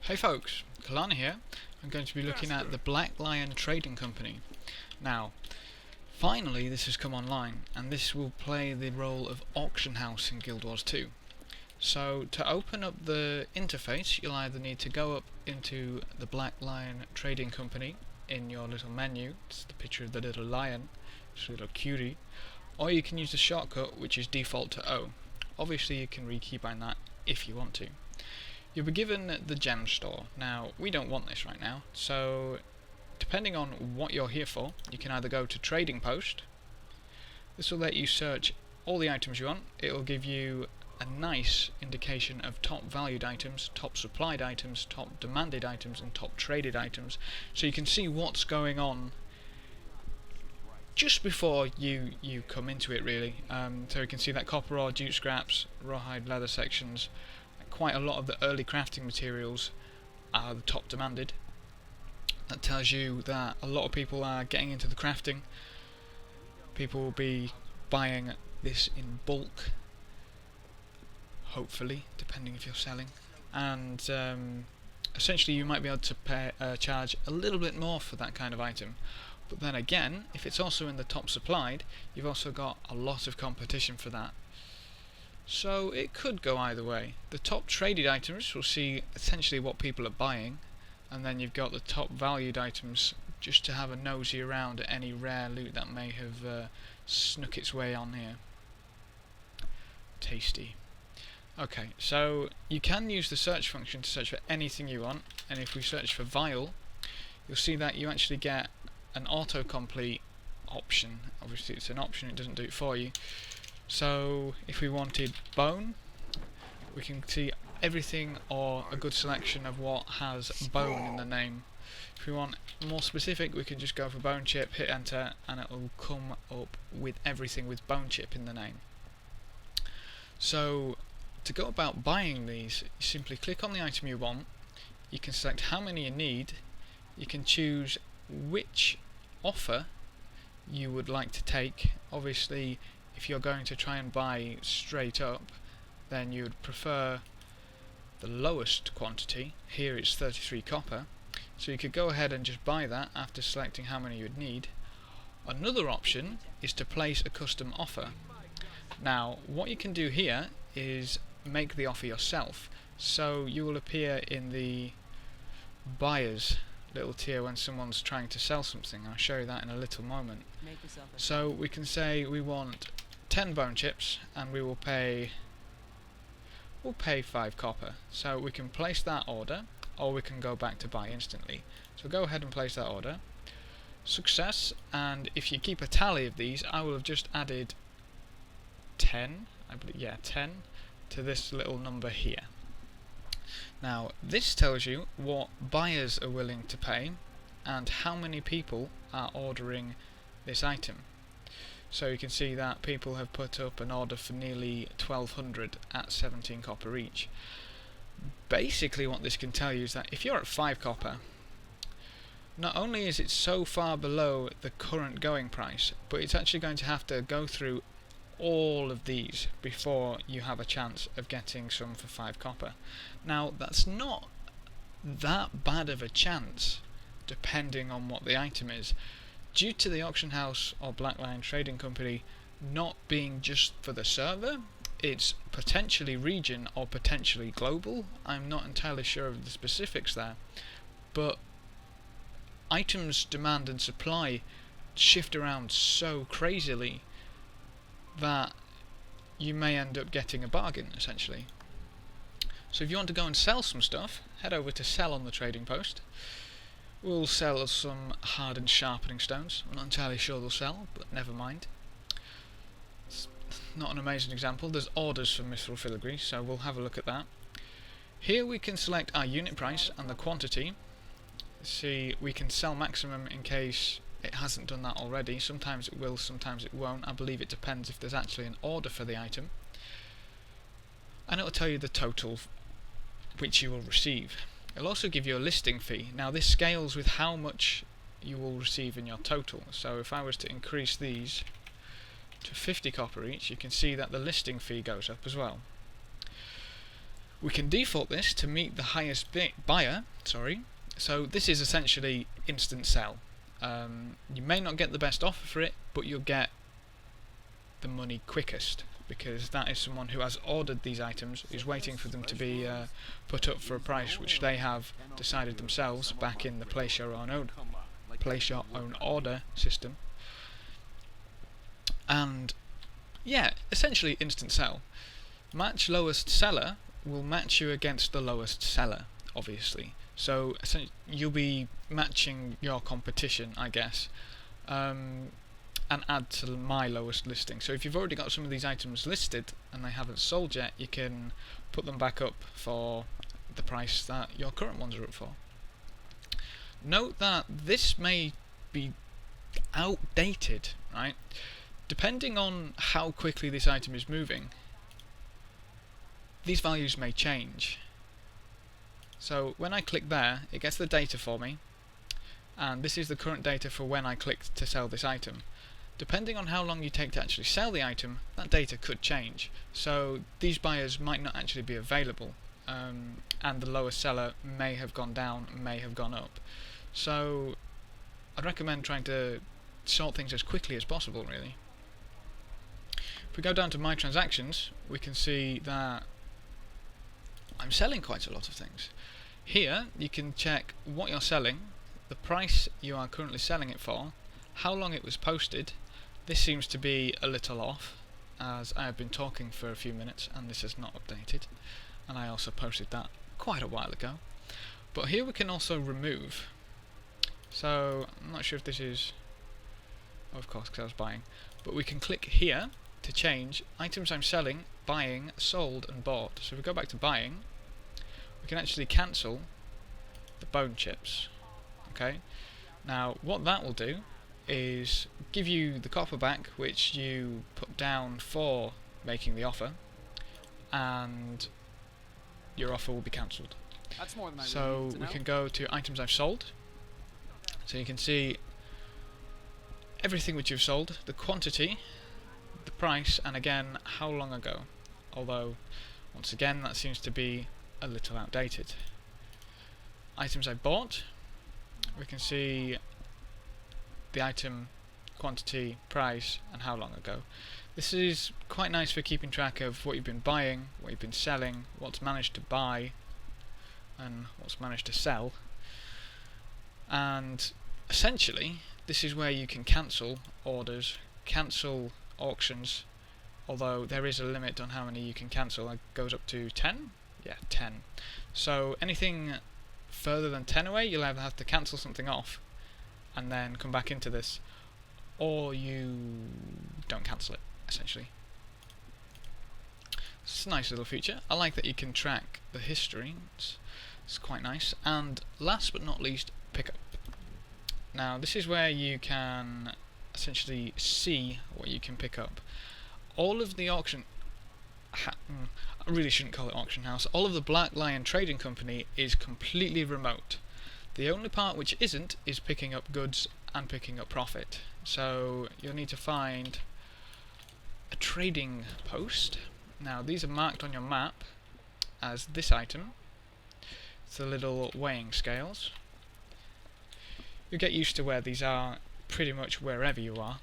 Hey folks, Kelani here. I'm going to be looking at the Black Lion Trading Company. Now, finally this has come online, and this will play the role of auction house in Guild Wars 2. So, to open up the interface, you'll either need to go up into the Black Lion Trading Company in your little menu. It's the picture of the little lion, it's a little cutie. Or you can use the shortcut, which is default to O. Obviously you can rekeybind that if you want to. You'll be given the gem store. Now, we don't want this right now, so depending on what you're here for, you can either go to Trading Post. This will let you search all the items you want. It'll give you a nice indication of top valued items, top supplied items, top demanded items, and top traded items, so you can see what's going on just before you come into it, really. So you can see that copper ore, jute scraps, rawhide leather sections. Quite a lot of the early crafting materials are the top demanded. That tells you that a lot of people are getting into the crafting. People will be buying this in bulk, hopefully, depending if you're selling. And essentially you might be able to charge a little bit more for that kind of item. But then again, if it's also in the top supplied, you've also got a lot of competition for that. So it could go either way. The top traded items will see essentially what people are buying, and then you've got the top valued items just to have a nosy around at any rare loot that may have snuck its way on here. Tasty. Okay, so you can use the search function to search for anything you want, and if we search for vial, you'll see that you actually get an autocomplete option. Obviously it's an option, it doesn't do it for you. So if we wanted bone, we can see everything or a good selection of what has bone in the name. If we want more specific, we can just go for bone chip, hit enter, and it will come up with everything with bone chip in the name. So to go about buying these, you simply click on the item you want, you can select how many you need, you can choose which offer you would like to take. Obviously, if you're going to try and buy straight up, then you would prefer the lowest quantity. Here it's 33 copper, so you could go ahead and just buy that after selecting how many you would need. Another option is to place a custom offer. Now, what you can do here is make the offer yourself, so you will appear in the buyer's little tier when someone's trying to sell something. I'll show you that in a little moment. So we can say we want 10 bone chips, and we'll pay 5 copper. So we can place that order, or we can go back to buy instantly. So go ahead and place that order. Success. And if you keep a tally of these, I will have just added 10, I believe, yeah, 10 to this little number here. Now this tells you what buyers are willing to pay and how many people are ordering this item. So you can see that people have put up an order for nearly 1200 at 17 copper each. Basically what this can tell you is that if you're at 5 copper, not only is it so far below the current going price, but it's actually going to have to go through all of these before you have a chance of getting some for 5 copper. Now that's not that bad of a chance depending on what the item is. Due to the auction house or Black Lion Trading Company not being just for the server, it's potentially region or potentially global. I'm not entirely sure of the specifics there, but items demand and supply shift around so crazily that you may end up getting a bargain, essentially. So if you want to go and sell some stuff, head over to sell on the trading post. We'll sell some hardened sharpening stones. I'm not entirely sure they'll sell, but never mind. It's not an amazing example. There's orders for mithril filigree, so we'll have a look at that. Here we can select our unit price and the quantity. See, we can sell maximum in case it hasn't done that already. Sometimes it will, sometimes it won't. I believe it depends if there's actually an order for the item. And it will tell you the total which you will receive. It'll also give you a listing fee. Now this scales with how much you will receive in your total. So if I was to increase these to 50 copper each, you can see that the listing fee goes up as well. We can default this to meet the highest buyer, so this is essentially instant sell. You may not get the best offer for it, but you'll get the money quickest, because that is someone who has ordered these items, is waiting for them to be put up for a price which they have decided themselves back in the place your own order system. And yeah, essentially instant sell. Match lowest seller will match you against the lowest seller, obviously. So you'll be matching your competition, I guess, and add to my lowest listing. So if you've already got some of these items listed and they haven't sold yet, you can put them back up for the price that your current ones are up for. Note that this may be outdated, right? Depending on how quickly this item is moving, these values may change. So when I click there, it gets the data for me, and this is the current data for when I clicked to sell this item. Depending on how long you take to actually sell the item, that data could change. So these buyers might not actually be available, and the lowest seller may have gone down, may have gone up. So I'd recommend trying to sort things as quickly as possible, really. If we go down to my transactions, we can see that I'm selling quite a lot of things. Here you can check what you're selling, the price you are currently selling it for, how long it was posted. This seems to be a little off, as I have been talking for a few minutes and this is not updated, and I also posted that quite a while ago. But here we can also remove. So I'm not sure if this is, oh, of course, because I was buying, but we can click here to change items I'm selling, buying, sold and bought. So if we go back to buying, we can actually cancel the bone chips. Okay, now what that will do is give you the copper back which you put down for making the offer, and your offer will be cancelled. So we can go to items I've sold, so you can see everything which you've sold, the quantity, the price, and again how long ago, although once again that seems to be a little outdated. Items I bought, we can see the item, quantity, price, and how long ago. This is quite nice for keeping track of what you've been buying, what you've been selling, what's managed to buy, and what's managed to sell. And essentially this is where you can cancel orders, cancel auctions, although there is a limit on how many you can cancel. It goes up to 10? Yeah, 10. So anything further than 10 away, you'll either have to cancel something off and then come back into this, or you don't cancel it, essentially. It's a nice little feature. I like that you can track the history. It's quite nice. And last but not least, pickup. Now this is where you can essentially see what you can pick up. All of the auction... I really shouldn't call it auction house. All of the Black Lion Trading Company is completely remote. The only part which isn't is picking up goods and picking up profit. So you'll need to find a trading post. Now these are marked on your map as this item. It's the little weighing scales. You'll get used to where these are pretty much wherever you are.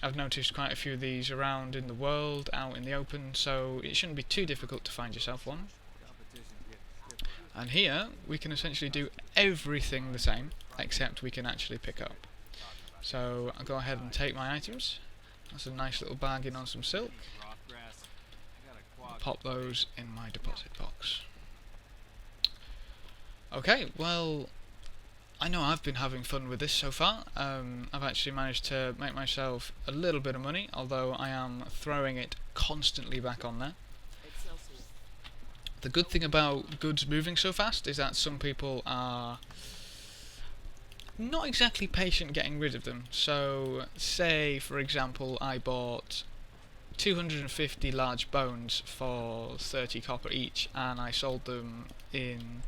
I've noticed quite a few of these around in the world, out in the open, so it shouldn't be too difficult to find yourself one. And here we can essentially do everything the same, except we can actually pick up. So I'll go ahead and take my items. That's a nice little bargain on some silk. I'll pop those in my deposit box. Okay, well, I know I've been having fun with this so far. I've actually managed to make myself a little bit of money, although I am throwing it constantly back on there. The good thing about goods moving so fast is that some people are not exactly patient getting rid of them. So, say for example I bought 250 large bones for 30 copper each, and I sold them in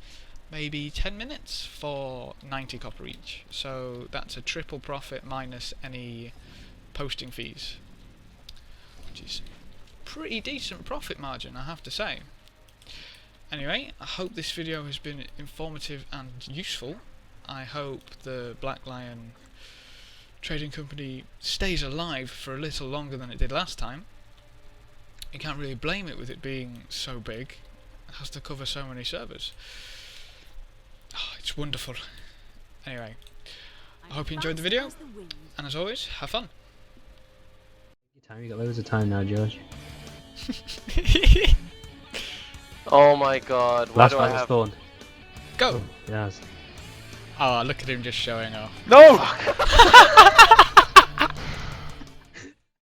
maybe 10 minutes for 90 copper each. So that's a triple profit minus any posting fees, which is pretty decent profit margin, I have to say. Anyway, I hope this video has been informative and useful. I hope the Black Lion trading company stays alive for a little longer than it did last time. You can't really blame it with it being so big. It has to cover so many servers. Oh, it's wonderful. Anyway, I hope you enjoyed the video, and as always, have fun. You got loads of time now, George. Oh my god, why Last do I fight have... spawned. Go! Yes. Oh, look at him just showing off. No!